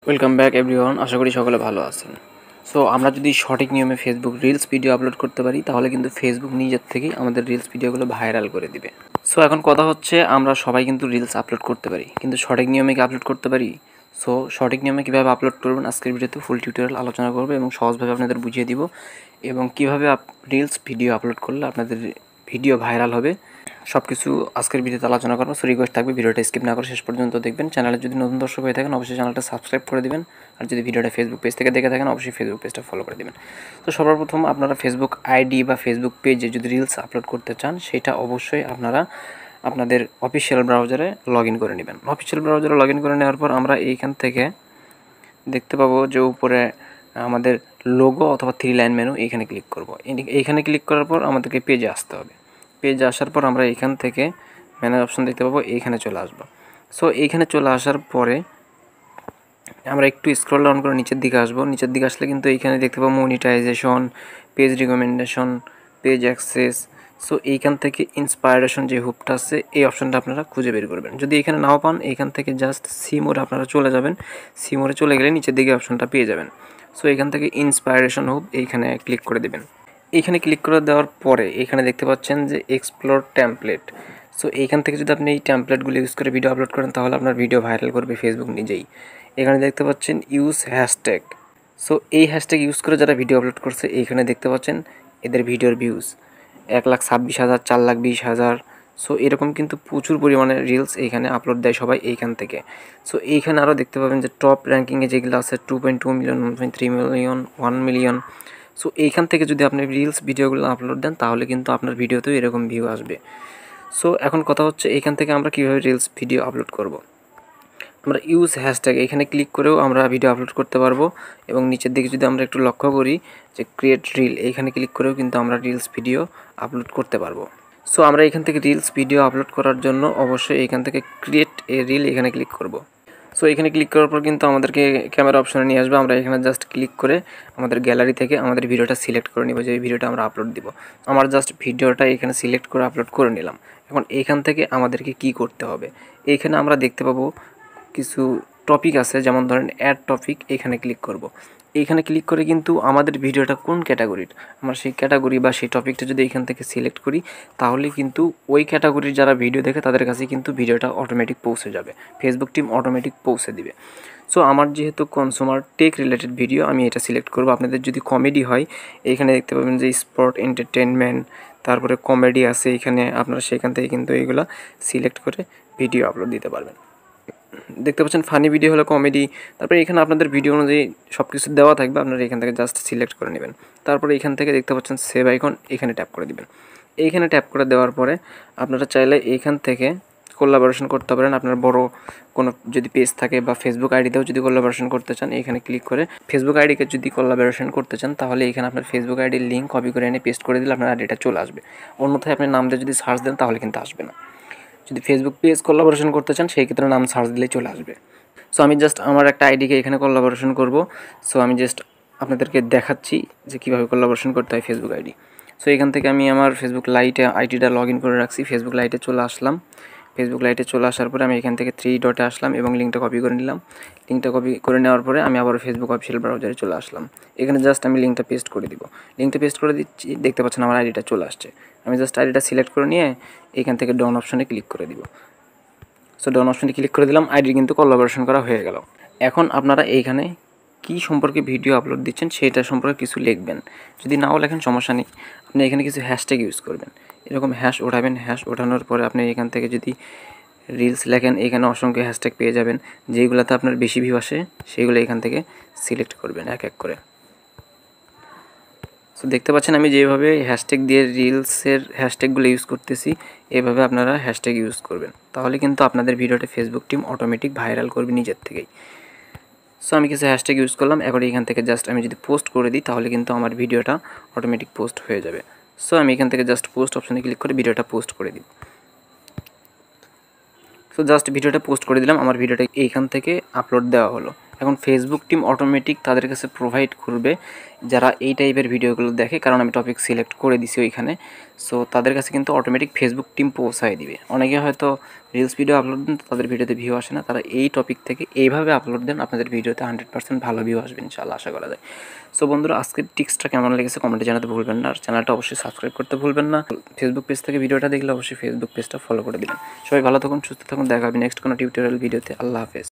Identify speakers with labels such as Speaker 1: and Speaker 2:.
Speaker 1: Welcome back everyone. আশা করি সকলে ভালো আছেন। সো আমরা যদি সঠিক নিয়মে ফেসবুক রিলস ভিডিও আপলোড করতে পারি তাহলে কিন্তু ফেসবুক নিজের থেকেই আমাদের রিলস ভিডিওগুলো ভাইরাল করে দিবে। সো এখন কথা হচ্ছে আমরা সবাই কিন্তু রিলস আপলোড করতে পারি, কিন্তু সঠিক নিয়মে কি আপলোড করতে পারি? সো সঠিক নিয়মে কীভাবে আপলোড করবেন আজকের ভিডিওতে ফুল টিউটোরিয়াল আলোচনা করবো এবং সহজভাবে আপনাদের বুঝিয়ে দিব এবং কীভাবে রিলস ভিডিও আপলোড করলে আপনাদের ভিডিও ভাইরাল হবে সব কিছু আজকের ভিডিওতে আলোচনা করবো। সো রিকোয়েস্ট থাকবে ভিডিওটা স্কিপ না করে শেষ পর্যন্ত দেখবেন। চ্যানেলে যদি নতুন দর্শক হয়ে থাকেন অবশ্যই চ্যানেলটা সাবস্ক্রাইব করে দিবেন, আর যদি ভিডিওটা ফেসবুক পেজ থেকে দেখে থাকেন অবশ্যই ফেসবুক পেজটা ফলো করে দিবেন। তো সর্বপ্রথম আপনারা ফেসবুক আইডি বা ফেসবুক পেজে যদি রিলস আপলোড করতে চান সেটা অবশ্যই আপনারা আপনাদের অফিসিয়াল ব্রাউজারে লগ ইন করে নেবেন। অফিসিয়াল ব্রাউজারে লগ ইন করে নেওয়ার পর আমরা এইখান থেকে দেখতে পাবো যে উপরে আমাদের লোগো অথবা 3 লাইন মেনু, এইখানে ক্লিক করব। এইখানে ক্লিক করার পর আমাদেরকে পেজে আসতে হবে। পেজে আসার পর আমরা এইখান থেকে ম্যানেজ অপশন দেখতে পাবো, এইখানে চলে আসবো। সো এইখানে চলে আসার পরে আমরা একটু স্ক্রল ডাউন করে নিচের দিকে আসবো। নিচের দিকে আসলে কিন্তু এইখানে দেখতে পাবো monetization, page recommendation, page access. So এইখান থেকে ইন্সপায়ারেশন যে হুকটা আছে এই অপশনটা আপনারা খুঁজে বের করবেন। যদি এখানে নাও পান এইখান থেকে জাস্ট সিমোরে আপনারা চলে যাবেন। সিমোরে চলে গেলে নিচের দিকে অপশনটা পেয়ে যাবেন। সো এখান থেকে ইন্সপায়ারেশন হুক এইখানে ক্লিক করে দেবেন। এইখানে ক্লিক করে দেওয়ার পরে এখানে দেখতে পাচ্ছেন যে এক্সপ্লোর টেমপ্লেট। সো এইখান থেকে যদি আপনি এই টেমপ্লেটগুলো ইউজ করে ভিডিও আপলোড করেন তাহলে আপনার ভিডিও ভাইরাল করবে ফেসবুক নিজেই। এখানে দেখতে পাচ্ছেন ইউজ হ্যাশট্যাগ। সো এই হ্যাশট্যাগ ইউজ করে যারা ভিডিও আপলোড করছে এইখানে দেখতে পাচ্ছেন এদের ভিডিওর ভিউজ 1,26,000, 4,20,000। সো এরকম কিন্তু প্রচুর পরিমাণে রিলস এইখানে আপলোড দেয় সবাই এইখান থেকে। সো এইখানে আরও দেখতে পাবেন যে টপ র্যাঙ্কিংয়ে যেগুলো আছে 2.2 মিলিয়ন, 1.3 মিলিয়ন, 1 মিলিয়ন। সো এইখান থেকে যদি আপনি রিলস ভিডিওগুলো আপলোড দেন তাহলে কিন্তু আপনার ভিডিওতেও এরকম ভিউ আসবে। সো এখন কথা হচ্ছে এইখান থেকে আমরা কীভাবে রিলস ভিডিও আপলোড করব। আমরা ইউজ হ্যাশট্যাগ এখানে ক্লিক করেও আমরা ভিডিও আপলোড করতে পারবো এবং নিচের দিকে যদি আমরা একটু লক্ষ্য করি যে ক্রিয়েট রিল, এইখানে ক্লিক করেও কিন্তু আমরা রিলস ভিডিও আপলোড করতে পারবো। সো আমরা এখান থেকে রিলস ভিডিও আপলোড করার জন্য অবশ্যই এখান থেকে ক্রিয়েট এ রিল এখানে ক্লিক করব। সো এখানে ক্লিক করার পর কিন্তু আমাদেরকে ক্যামেরা অপশনে নিয়ে আসবে। আমরা এখানে জাস্ট ক্লিক করে আমাদের গ্যালারি থেকে আমাদের ভিডিওটা সিলেক্ট করে নিব যে এই ভিডিওটা আমরা আপলোড দিব। আমার জাস্ট ভিডিওটা এখানে সিলেক্ট করে আপলোড করে নিলাম। এখন এইখান থেকে আমাদেরকে কি করতে হবে, এইখানে আমরা দেখতে পাবো কিছু টপিক আছে, যেমন ধরেন অ্যাড টপিক, এখানে ক্লিক করব। এইখানে ক্লিক করে কিন্তু আমাদের ভিডিওটা কোন ক্যাটাগরির আমরা সেই ক্যাটাগরি বা সেই টপিকটা যদি এখান থেকে সিলেক্ট করি তাহলে কিন্তু ওই ক্যাটাগরির যারা ভিডিও দেখে তাদের কাছে কিন্তু ভিডিওটা অটোমেটিক পৌঁছে যাবে, ফেসবুক টিম অটোমেটিক পৌঁছে দিবে। সো আমার যেহেতু কনজিউমার টেক রিলেটেড ভিডিও আমি এটা সিলেক্ট করব। আপনাদের যদি কমেডি হয় এইখানে দেখতে পাবেন যে স্পোর্ট, এন্টারটেনমেন্ট, তারপরে কমেডি আছে এখানে, আপনারা সেখান থেকে কিন্তু এইগুলো সিলেক্ট করে ভিডিও আপলোড দিতে পারবেন। দেখতে পাচ্ছেন ফানি ভিডিও হলো কমেডি। তারপরে এখানে আপনাদের ভিডিও অনুযায়ী সব কিছু দেওয়া থাকবে, আপনারা এখান থেকে জাস্ট সিলেক্ট করে নেবেন। তারপরে এখান থেকে দেখতে পাচ্ছেন সেভ আইকন, এখানে ট্যাপ করে দিবেন। এইখানে ট্যাপ করে দেওয়ার পরে আপনারা চাইলে এইখান থেকে কোলাবোরেশন করতে পারেন। আপনার বড় কোনো যদি পেজ থাকে বা ফেসবুক আইডিতেও যদি কোলাবোরেশন করতে চান এখানে ক্লিক করে ফেসবুক আইডিকে যদি কোলাবোরেশন করতে চান তাহলে এখানে আপনার ফেসবুক আইডির লিঙ্ক কপি করে এনে পেস্ট করে দিলে আপনার আইডিটা চলে আসবে। অন্যথায় আপনি নাম দিয়ে যদি সার্চ দেন তাহলে কিন্তু আসবে না। যদি ফেসবুক পেজ কোলাবোরেশন করতে চান সেই ক্ষেত্রে নাম সার্চ দিলেই চলে আসবে। সো আমি জাস্ট আমার একটা আইডিকে এখানে কোলাবোরেশন করব। সো আমি জাস্ট আপনাদেরকে দেখাচ্ছি যে কীভাবে কোলাবোরেশন করতে হয় ফেসবুক আইডি। সো এখান থেকে আমি আমার ফেসবুক লাইটে আইডিটা লগ ইন করে রাখছি। ফেসবুক লাইটে চলে আসলাম। ফেসবুক লাইটে চলে আসার পরে আমি এখান থেকে 3 ডটে আসলাম এবং লিঙ্কটা কপি করে নিলাম। লিঙ্কটা কপি করে নেওয়ার পরে আমি আবার ফেসবুক অফিসিয়াল ব্রাউজারে চলে আসলাম। এখানে জাস্ট আমি লিঙ্কটা পেস্ট করে দিব। লিঙ্কটা পেস্ট করে দিচ্ছি, দেখতে পাচ্ছেন আমার আইডিটা চলে আসছে। আমি জাস্ট আইডিটা সিলেক্ট করে নিয়ে এখান থেকে ডাউন অপশনে ক্লিক করে দিব। সো ডাউন অপশনে ক্লিক করে দিলাম, আইডি কিন্তু কোলাবোরেশন করা হয়ে গেল। এখন আপনারা এইখানে কী সম্পর্কে ভিডিও আপলোড দিচ্ছেন সেটা সম্পর্কে কিছু লিখবেন। যদি নাও লেখেন সমস্যা নেই, আপনি এখানে কিছু হ্যাশট্যাগ ইউজ করবেন। এরকম হ্যাশ ওঠাবেন। হ্যাশ ওঠানোর পরে আপনি এখান থেকে যদি রিলস লেখেন এখানে অসংখ্য হ্যাশট্যাগ পেয়ে যাবেন। যেইগুলোতে আপনার বেশি ভিউ আসে সেইগুলো এখান থেকে সিলেক্ট করবেন এক এক করে। সো দেখতে পাচ্ছেন আমি যেভাবে হ্যাশট্যাগ দিয়ে রিলসের হ্যাশট্যাগুলো ইউজ করতেছি এভাবে আপনারা হ্যাশট্যাগ ইউজ করবেন, তাহলে কিন্তু আপনাদের ভিডিওটা ফেসবুক টিম অটোমেটিক ভাইরাল করবে নিজের থেকেই। সো আমি কিছু হ্যাশট্যাগ ইউজ করলাম। এখন এখান থেকে জাস্ট আমি যদি পোস্ট করে দিই তাহলে কিন্তু আমার ভিডিওটা অটোমেটিক পোস্ট হয়ে যাবে। সো আমি এখান থেকে জাস্ট পোস্ট অপশনে ক্লিক করে ভিডিওটা পোস্ট করে দিই। সো জাস্ট ভিডিওটা পোস্ট করে দিলাম, আমার ভিডিওটা এইখান থেকে আপলোড দেওয়া হলো। এখন ফেসবুক টিম অটোমেটিক তাদের কাছে প্রোভাইড করবে যারা এই টাইপের ভিডিওগুলো দেখে, কারণ আমি টপিক সিলেক্ট করে দিছি ওইখানে। সো তাদের কাছে কিন্তু অটোমেটিক ফেসবুক টিম পৌঁছায় দিবে। অনেকে হয়তো রিলস ভিডিও আপলোড দেন, তাদের ভিডিওতে ভিউ আসে না, তারা এই টপিক থেকে এইভাবে আপলোড দেন, আপনাদের ভিডিওতে 100% ভালো ভিউ আসবে ইনশাআল্লাহ, আশা করা যায়। সো বন্ধুরা, আজকের টিক্সটা কেমন লেগেছে কমেন্টে জানাতে ভুলবেন না, আর চ্যানেলটা অবশ্যই সাবস্ক্রাইব করতে ভুলবেন না। ফেসবুক পেজ থেকে ভিডিওটা দেখলে অবশ্যই ফেসবুক পেজটা ফলো করে দিবেন। সবাই ভালো থাকুন, সুস্থ থাকুন, দেখা হবে নেক্সট কোনো টিউটোরিয়াল ভিডিওতে। আল্লাহ হাফেজ।